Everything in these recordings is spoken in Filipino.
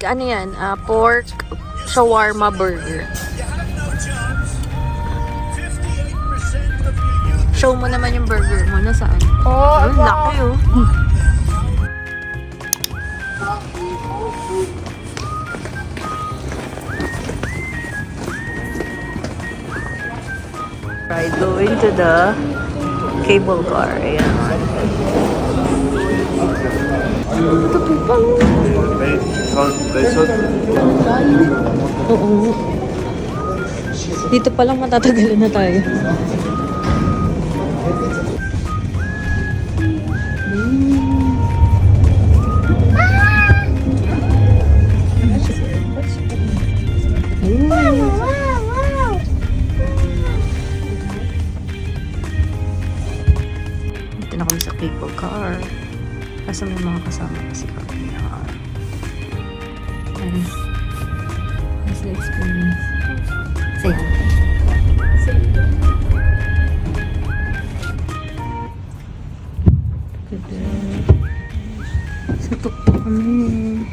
Ano yan? Pork shawarma burger. Show mo naman yung burger mo. Nasaan? Oh, Ang laki oh. Right, going to the cable car. Ayan. Oo. Dito pa lang matatagalan na tayo. Dito na kami sa cable car. Kasi may mga kasama kasi kami. And how's the experience? Say hi. Sa tuktok kami.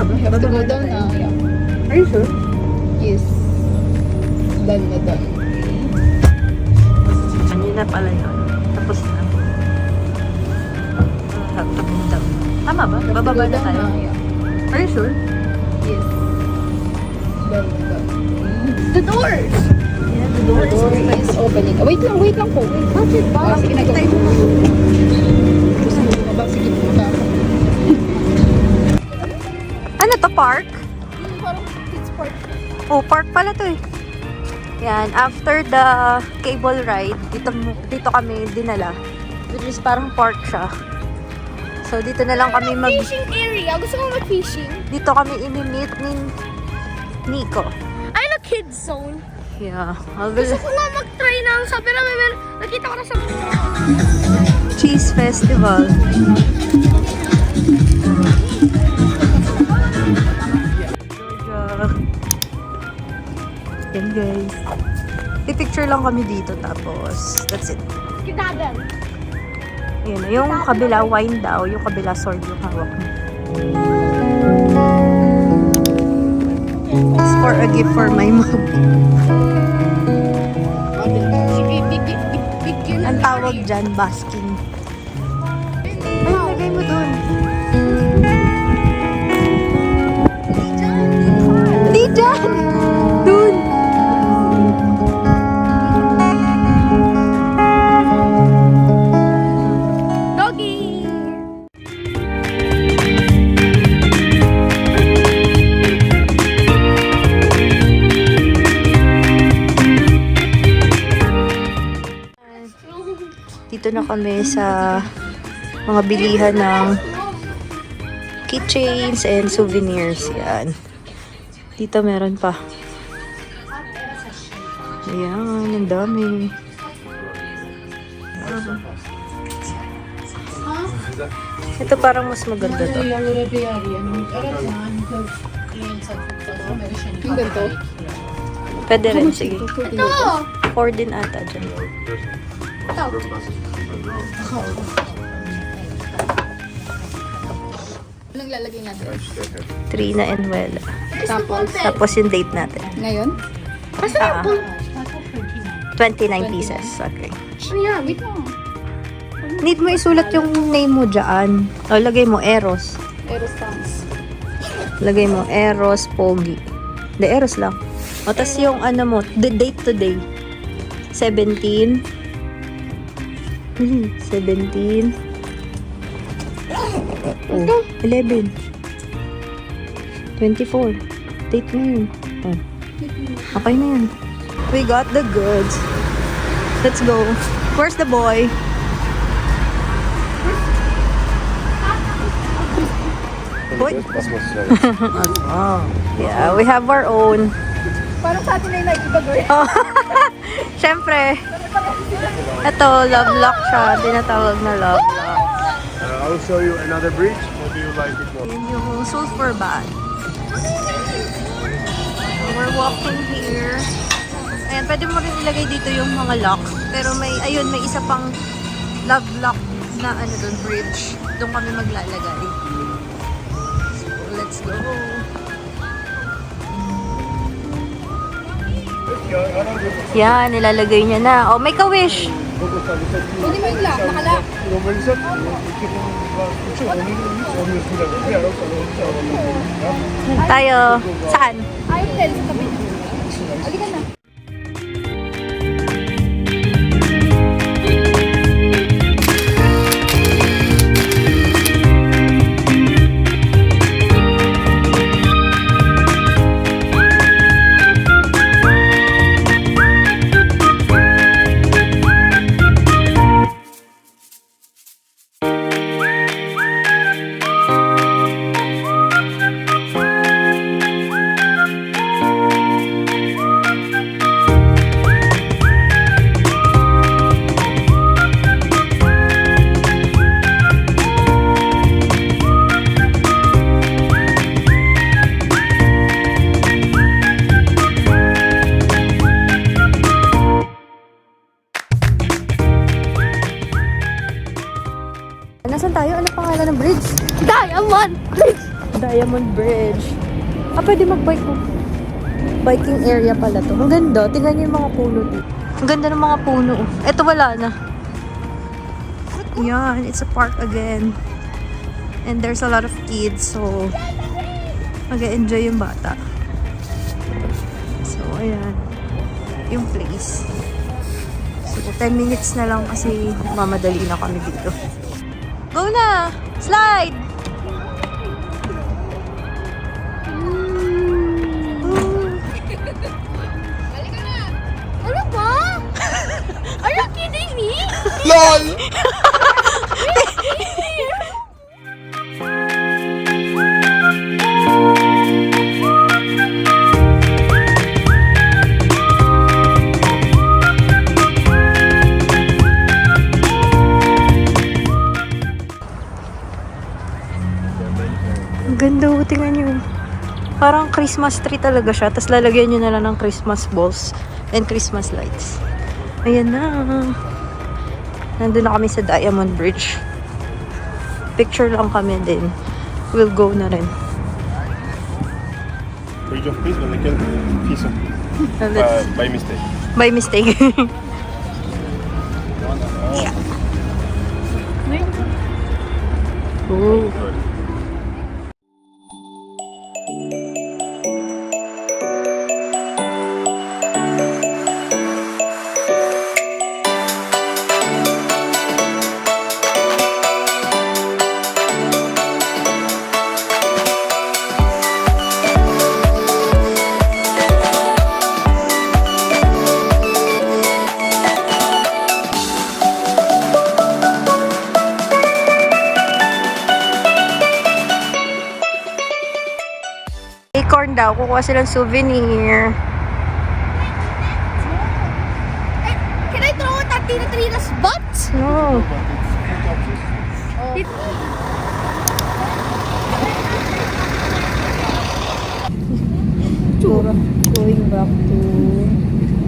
We have to go down now. Yeah. Are you sure? Yes. Done na done. Kanina pala yun. Tapos na. Have to go down. Tama ba? Bababa na tayo. Yeah. Are you sure? Yes. Done na done. The doors! Yeah, the door The door is opening. Wait lang po. Bakit ba? Sige na, go. Gusto mo bumaba? Sige, pumunta ako. Ano to? Park? Parang kids park. Oh, park pala to eh. Yan, after the cable ride, dito kami dinala. Which is parang park siya. So, dito na lang kami Fishing area. Gusto ko mag-fishing. Dito kami imi-meet ni Nico. Ay, na kids zone. Yeah. Gusto ko nga mag-try ng sabi na nakita ko na sa Cheese Festival. Georgia. Yan guys. Pipicture lang kami dito tapos that's it. Kidagan. Yan. Yung kabila wine daw, yung kabila sword yung hawak mo. It's for a gift for my mom. Sige, big yun. Ang tawag dyan, basking. Ay, lagay mo dun. Di dyan! Dun! Doggy! Dito na kami sa mga bilihan ng keychains and souvenirs. Yan. Dito meron pa. Ayan, ang dami. Ito parang mas maganda to. Yung ganito. Pwede rin, sige. Ito! 4 din ata dyan. Anong lalagay natin? Trina and Wella. Tapos yung date natin. Ngayon? Ah, 29 pieces. Okay. Oh yeah, wait mo. Need mo isulat yung name mo dyan. O, lagay mo Eros. Aerostats. Lagay mo Eros Pogi. De Eros lang. O, tas yung ano mo, the date today. 17. 17. Oh, 11. 24. Date na yun. Oh. Okay na yun. We got the goods. Let's go. Where's the boy? Boy? Oh, yeah, we have our own. Parang sa atin na yung nag-ibag eh. Oh. Siyempre. Ito, love lock siya. Tinatawag na love lock. I'll show you another bridge. Maybe you like it more. Yan yung sulfur bath. We're walking here. Ayan, pwede mo rin ilagay dito yung mga lock. Pero may, ayun, may isa pang love lock na ano doon, bridge. Doon kami maglalagay. So, let's go. Yan, nilalagay niya na. Oh, may ka-wish. Pwede mo yung lock, nakalock. Tayo. Saan? Ayaw din sa tabi niya. Halika na. Nasaan tayo? Ano pangalan ng bridge? Diamond Bridge! Diamond Bridge. Ah, pwede mag-bike mo. Biking area pala to. Ang ganda. Tingnan niyo yung mga puno dito. Ang ganda ng mga puno. Ito wala na. Yan. It's a park again. And there's a lot of kids. So, mag-enjoy yung bata. So, ayan. Yung place. So, 10 minutes na lang kasi mamadali na kami dito. Go na! Slide! Halika na. Ano ba? Are you kidding me? LOL! Ang ganda, tingnan nyo. Parang Christmas tree talaga siya. Tapos lalagyan nyo na lang ng Christmas balls and Christmas lights. Ayan na. Nandun na kami sa Diamond Bridge. Picture lang kami din. We'll go na rin. Bridge of Peace, but they killed Peace of by mistake. By mistake. Yeah. Ooh. Acorn daw, kukuha silang souvenir. Can I throw it at Tina Trina's butt? No. Going back to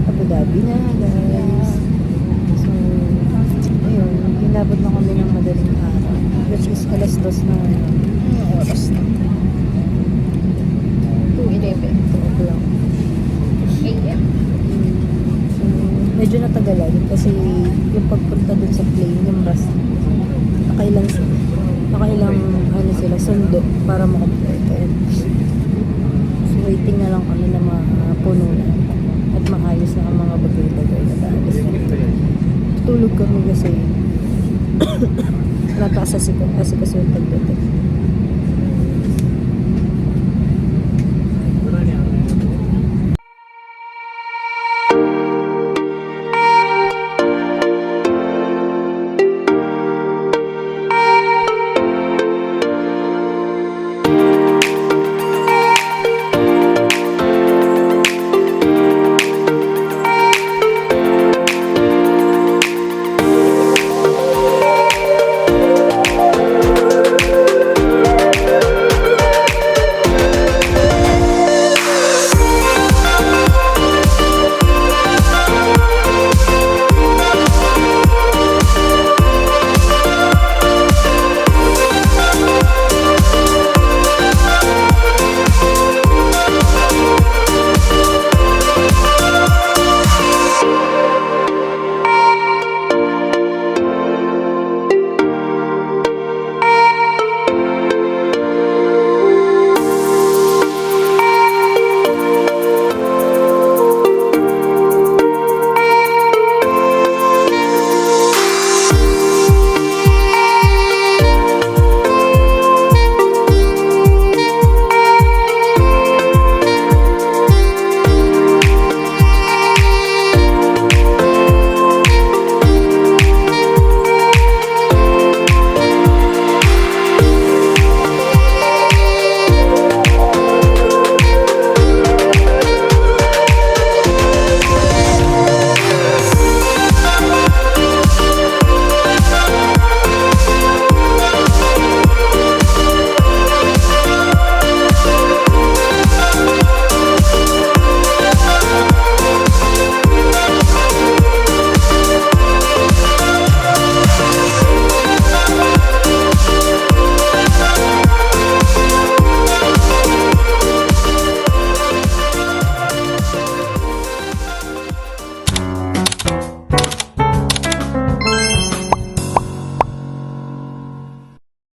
Abu Dhabi na, guys. So, ayun, hinabot na kami ng madaling araw. Which is alas 2 na ngayon. Anong oras na? 2:11. 2 o'clock. AM? So, medyo natagalan kasi yung pagpunta dun sa plane, yung bus, nakailang ano sila, sundo para makapunta. So, waiting na lang kami na mapuno na at maayos na ang mga bagay-bagay na daalis na. Tulog kami kasi nataas kasi yung pagdating.